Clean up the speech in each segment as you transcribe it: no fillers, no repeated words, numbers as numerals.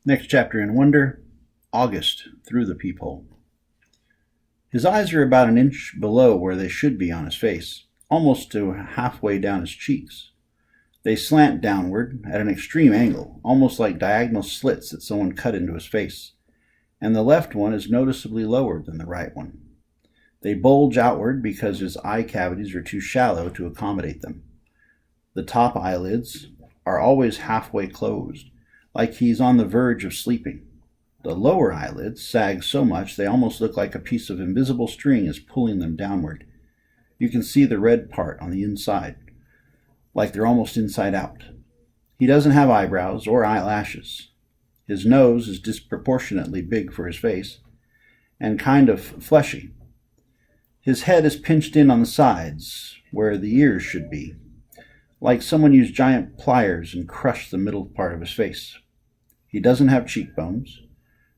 Next chapter in Wonder, August through the peephole. His eyes are about an inch below where they should be on his face, almost to halfway down his cheeks. They slant downward at an extreme angle, almost like diagonal slits that someone cut into his face, and the left one is noticeably lower than the right one. They bulge outward because his eye cavities are too shallow to accommodate them. The top eyelids are always halfway closed, like he's on the verge of sleeping. The lower eyelids sag so much they almost look like a piece of invisible string is pulling them downward. You can see the red part on the inside, like they're almost inside out. He doesn't have eyebrows or eyelashes. His nose is disproportionately big for his face, and kind of fleshy. His head is pinched in on the sides, where the ears should be, like someone used giant pliers and crushed the middle part of his face. He doesn't have cheekbones.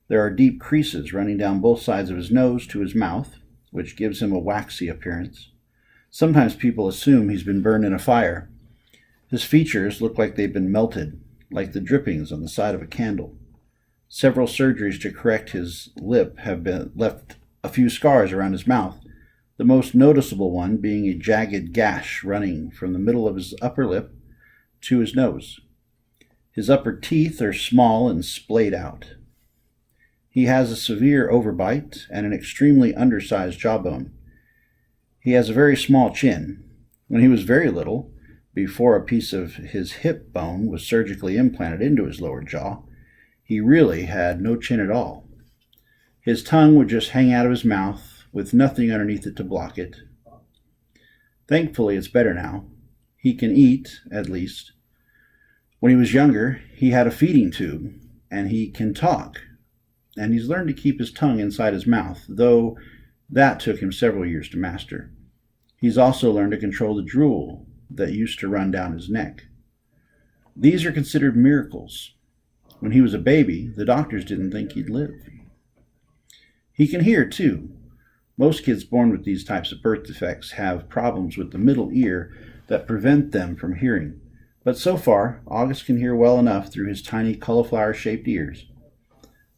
There are deep creases running down both sides of his nose to his mouth, which gives him a waxy appearance. Sometimes people assume he's been burned in a fire. His features look like they've been melted, like the drippings on the side of a candle. Several surgeries to correct his lip have left a few scars around his mouth, the most noticeable one being a jagged gash running from the middle of his upper lip to his nose. His upper teeth are small and splayed out. He has a severe overbite and an extremely undersized jawbone. He has a very small chin. When he was very little, before a piece of his hip bone was surgically implanted into his lower jaw, he really had no chin at all. His tongue would just hang out of his mouth, with nothing underneath it to block it. Thankfully, it's better now. He can eat, at least. When he was younger, he had a feeding tube, and he can talk. And he's learned to keep his tongue inside his mouth, though that took him several years to master. He's also learned to control the drool that used to run down his neck. These are considered miracles. When he was a baby, the doctors didn't think he'd live. He can hear, too. Most kids born with these types of birth defects have problems with the middle ear that prevent them from hearing. But so far, August can hear well enough through his tiny cauliflower-shaped ears.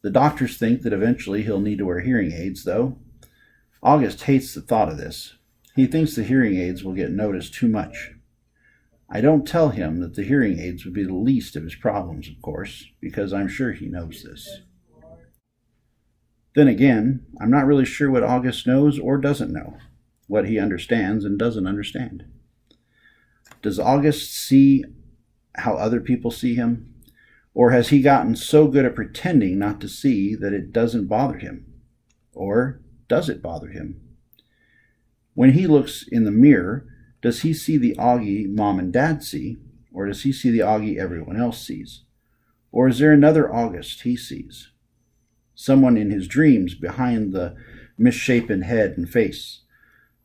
The doctors think that eventually he'll need to wear hearing aids, though. August hates the thought of this. He thinks the hearing aids will get noticed too much. I don't tell him that the hearing aids would be the least of his problems, of course, because I'm sure he knows this. Then again, I'm not really sure what August knows or doesn't know, what he understands and doesn't understand. Does August see how other people see him? Or has he gotten so good at pretending not to see that it doesn't bother him? Or does it bother him? When he looks in the mirror, does he see the Augie mom and dad see, or does he see the Augie everyone else sees? Or is there another August he sees? Someone in his dreams behind the misshapen head and face.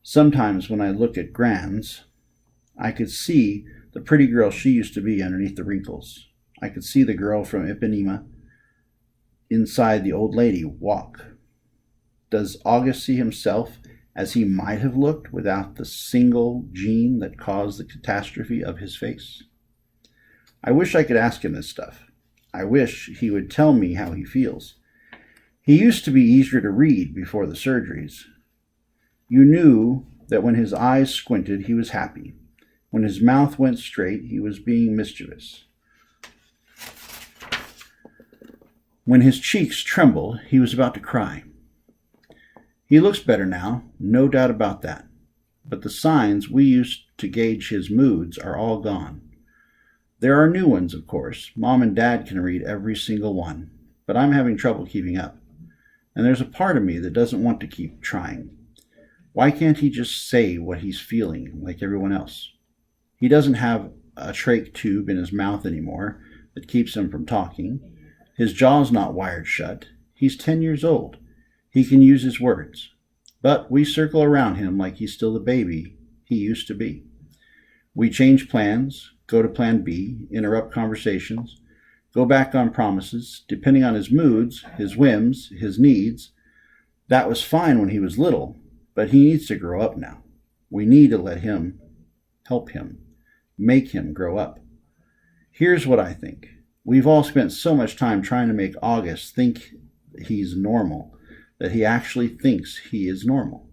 Sometimes when I look at Gran's, I could see the pretty girl she used to be underneath the wrinkles. I could see the girl from Ipanema inside the old lady walk. Does August see himself as he might have looked without the single gene that caused the catastrophe of his face? I wish I could ask him this stuff. I wish he would tell me how he feels. He used to be easier to read before the surgeries. You knew that when his eyes squinted, he was happy. When his mouth went straight, he was being mischievous. When his cheeks trembled, he was about to cry. He looks better now, no doubt about that. But the signs we used to gauge his moods are all gone. There are new ones, of course. Mom and Dad can read every single one, but I'm having trouble keeping up. And there's a part of me that doesn't want to keep trying. Why can't he just say what he's feeling like everyone else? He doesn't have a trach tube in his mouth anymore that keeps him from talking. His jaw's not wired shut. He's 10 years old. He can use his words. But we circle around him like he's still the baby he used to be. We change plans, go to plan B, interrupt conversations, go back on promises, depending on his moods, his whims, his needs. That was fine when he was little, but he needs to grow up now. We need to let him, help him, make him grow up. Here's what I think. We've all spent so much time trying to make August think he's normal that he actually thinks he is normal.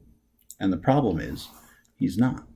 And the problem is, he's not.